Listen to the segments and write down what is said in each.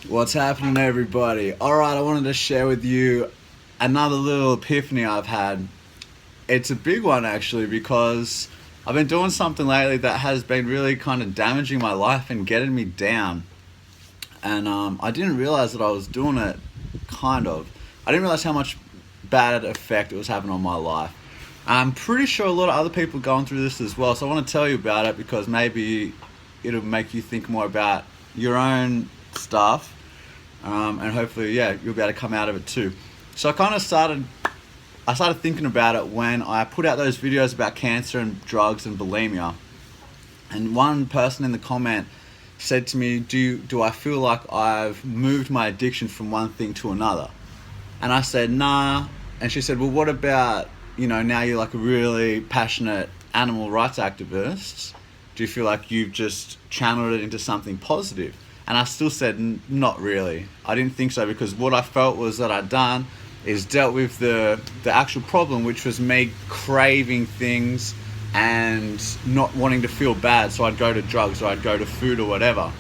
What's happening, everybody? Alright, I wanted to share with you another little epiphany I've had. It's a big one, actually, because I've been doing something lately that has been really kind of damaging my life and getting me down. And I didn't realize that I was doing it, kind of. I didn't realize how much bad effect it was having on my life. I'm pretty sure a lot of other people are going through this as well, so I want to tell you about it because maybe it'll make you think more about your own stuff, and hopefully, yeah, you'll be able to come out of it too. So I started thinking about it when I put out those videos about cancer and drugs and bulimia, and one person in the comment said to me, "Do I feel like I've moved my addiction from one thing to another?" And I said, "Nah." And she said, "Well, what about, now you're like a really passionate animal rights activist? Do you feel like you've just channeled it into something positive?" And I still said, "Not really. I didn't think so, because what I felt was that I'd done is dealt with the actual problem, which was me craving things and not wanting to feel bad. So I'd go to drugs or I'd go to food or whatever."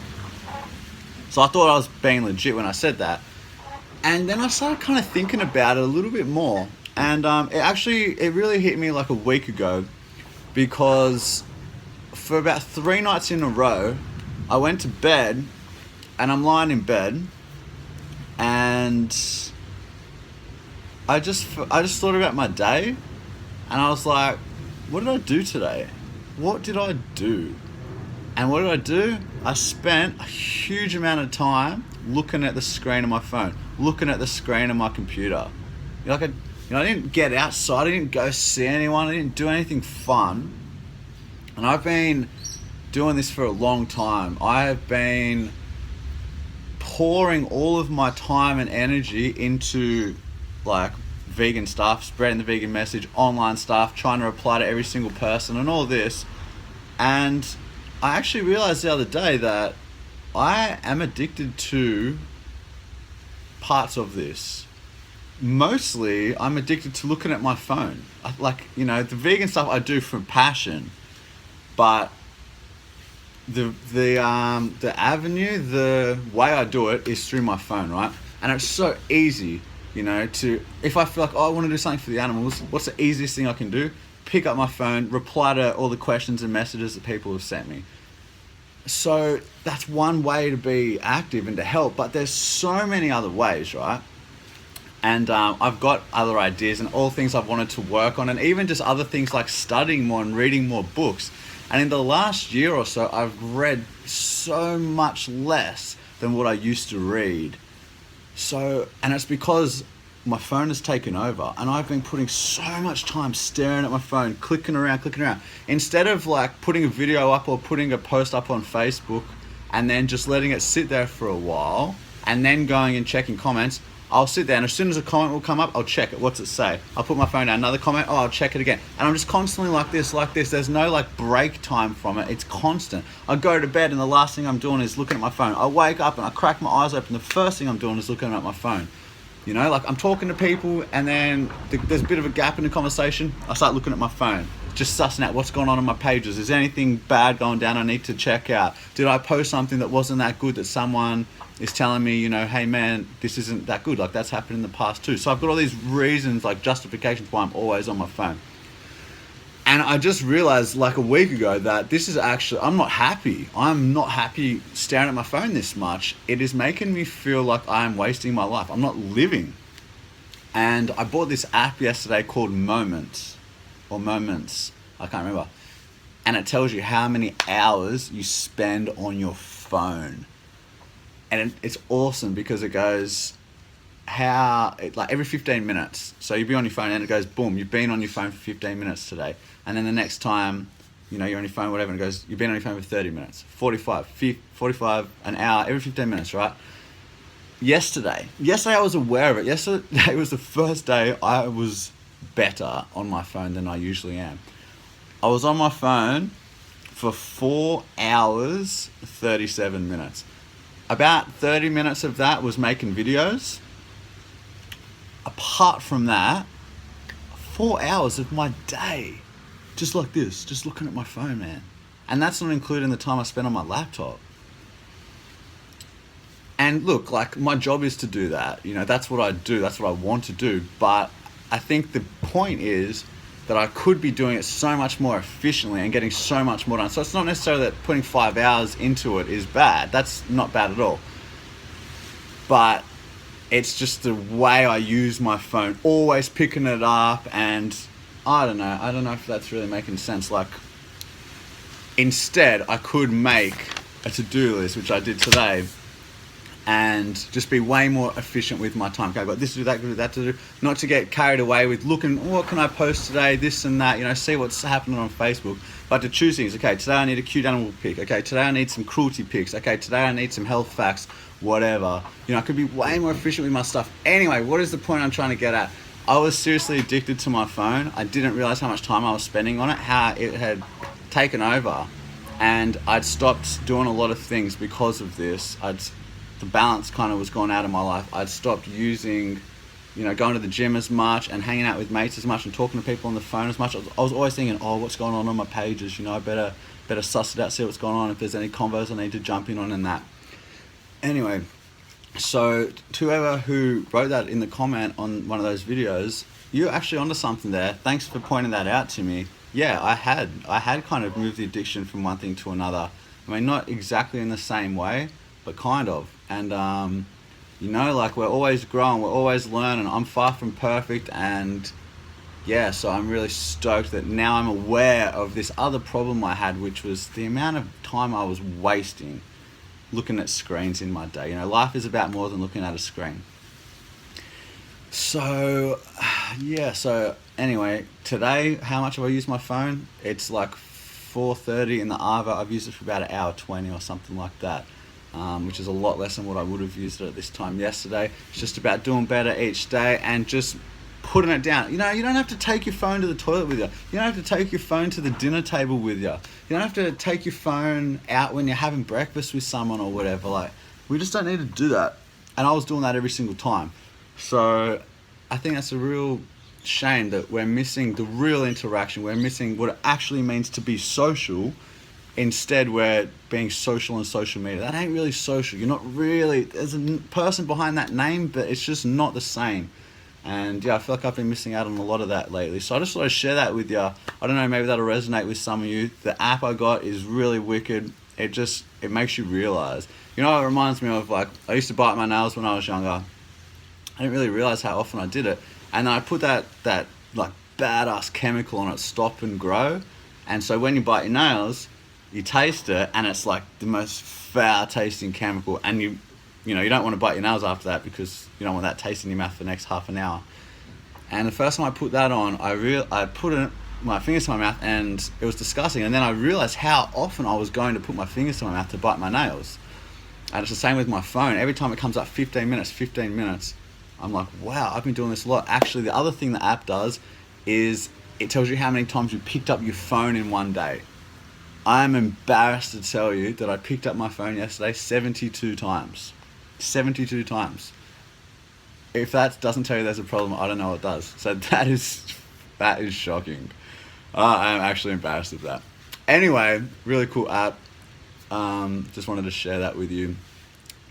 So I thought I was being legit when I said that. And then I started kind of thinking about it a little bit more. And it really hit me like a week ago, because for about 3 nights in a row, I went to bed and I'm lying in bed, and I just thought about my day, and I was like, what did I do today? What did I do? And what did I do? I spent a huge amount of time looking at the screen of my phone, looking at the screen of my computer. I didn't get outside. I didn't go see anyone. I didn't do anything fun. And I've been doing this for a long time. I have been pouring all of my time and energy into like vegan stuff, spreading the vegan message, online stuff, trying to reply to every single person and all this. And I actually realized the other day that I am addicted to parts of this. Mostly, I'm addicted to looking at my phone. The vegan stuff I do from passion, but the avenue, the way I do it is through my phone, right? And it's so easy, to, if I feel like, oh, I want to do something for the animals, what's the easiest thing I can do? Pick up my phone, reply to all the questions and messages that people have sent me. So that's one way to be active and to help, but there's so many other ways, right? And I've got other ideas and all things I've wanted to work on, and even just other things like studying more and reading more books. And in the last year or so, I've read so much less than what I used to read. And it's because my phone has taken over, and I've been putting so much time staring at my phone, clicking around. Instead of like putting a video up or putting a post up on Facebook and then just letting it sit there for a while and then going and checking comments, I'll sit there, and as soon as a comment will come up, I'll check it. What's it say? I'll put my phone down, another comment, oh, I'll check it again. And I'm just constantly like this. There's no like break time from it. It's constant. I go to bed and the last thing I'm doing is looking at my phone. I wake up and I crack my eyes open. The first thing I'm doing is looking at my phone. I'm talking to people, and then there's a bit of a gap in the conversation. I start looking at my phone, just sussing out what's going on in my pages. Is there anything bad going down I need to check out? Did I post something that wasn't that good that someone is telling me, hey man, this isn't that good? Like, that's happened in the past too. So I've got all these reasons, like justifications why I'm always on my phone. And I just realized like a week ago that this is actually, I'm not happy. I'm not happy staring at my phone this much. It is making me feel like I'm wasting my life. I'm not living. And I bought this app yesterday called Moments, or Moments, I can't remember. And it tells you how many hours you spend on your phone. And it's awesome because it goes, like every 15 minutes. So you'll be on your phone and it goes, boom, you've been on your phone for 15 minutes today. And then the next time, you're on your phone, whatever, and it goes, you've been on your phone for 30 minutes, 45, an hour, every 15 minutes, right? Yesterday I was aware of it. Yesterday was the first day I was better on my phone than I usually am. I was on my phone for 4 hours, 37 minutes. About 30 minutes of that was making videos. Apart from that, 4 hours of my day, just like this, just looking at my phone, man. And that's not including the time I spent on my laptop. And look, like my job is to do that. You know, that's what I do. That's what I want to do. But I think the point is that I could be doing it so much more efficiently and getting so much more done. So it's not necessarily that putting 5 hours into it is bad. That's not bad at all. But it's just the way I use my phone, always picking it up, and I don't know if that's really making sense. Like, instead, I could make a to-do list, which I did today, and just be way more efficient with my time. Okay, I've got this to do, that to do, that to do. Not to get carried away with looking, what can I post today, this and that, you know, see what's happening on Facebook. But to choose things, okay, today I need a cute animal pic. Okay, today I need some cruelty pics. Okay, today I need some health facts, whatever. You know, I could be way more efficient with my stuff. Anyway, what is the point I'm trying to get at? I was seriously addicted to my phone. I didn't realize how much time I was spending on it, how it had taken over. And I'd stopped doing a lot of things because of this. The balance kind of was gone out of my life. I'd stopped using, you know, going to the gym as much and hanging out with mates as much and talking to people on the phone as much. I was always thinking, oh, what's going on my pages? You know, I better suss it out, see what's going on. If there's any convos I need to jump in on and that. Anyway, so to whoever who wrote that in the comment on one of those videos, you're actually onto something there. Thanks for pointing that out to me. Yeah, I had kind of moved the addiction from one thing to another. I mean, not exactly in the same way, but kind of. And you know, like, we're always growing, we're always learning. I'm far from perfect, and yeah, so I'm really stoked that now I'm aware of this other problem I had, which was the amount of time I was wasting looking at screens in my day. You know, life is about more than looking at a screen. So yeah, so anyway, today, how much have I used my phone? It's like 4:30 in the Arva. I've used it for about 1:20 or something like that. Which is a lot less than what I would have used it at this time yesterday. It's just about doing better each day and just putting it down. You know, you don't have to take your phone to the toilet with you. You don't have to take your phone to the dinner table with you. You don't have to take your phone out when you're having breakfast with someone or whatever. Like, we just don't need to do that. And I was doing that every single time. So I think that's a real shame that we're missing the real interaction. We're missing what it actually means to be social. Instead, we're being social on social media. That ain't really social. You're not really, there's a person behind that name, but it's just not the same. And yeah, I feel like I've been missing out on a lot of that lately. So I just thought I'd share that with you. I don't know, maybe that'll resonate with some of you. The app I got is really wicked. It makes you realize. You know, it reminds me of, like, I used to bite my nails when I was younger. I didn't really realize how often I did it. And then I put that like badass chemical on it, Stop and Grow. And so when you bite your nails, you taste it, and it's like the most foul tasting chemical, and you know, you don't want to bite your nails after that because you don't want that taste in your mouth for the next half an hour. And the first time I put that on, I put my fingers to my mouth, and it was disgusting. And then I realized how often I was going to put my fingers to my mouth to bite my nails. And it's the same with my phone. Every time it comes up 15 minutes, I'm like, wow, I've been doing this a lot. Actually, the other thing the app does is it tells you how many times you picked up your phone in one day. I'm embarrassed to tell you that I picked up my phone yesterday 72 times. 72 times. If that doesn't tell you there's a problem, I don't know what does. So that is shocking. I'm actually embarrassed of that. Anyway, really cool app. Just wanted to share that with you.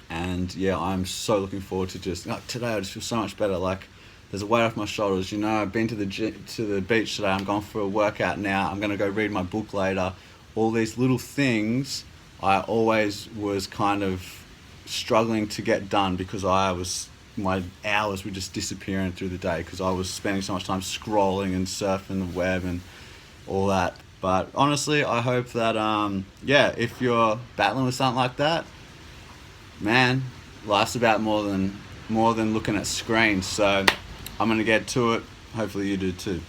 And yeah, I'm so looking forward to today I just feel so much better. Like, there's a weight off my shoulders. You know, I've been to the beach today. I'm going for a workout now. I'm going to go read my book later. All these little things I always was kind of struggling to get done because my hours were just disappearing through the day because I was spending so much time scrolling and surfing the web and all that. But honestly, I hope that if you're battling with something like that, man, life's about more than looking at screens. So I'm gonna get to it. Hopefully you do too.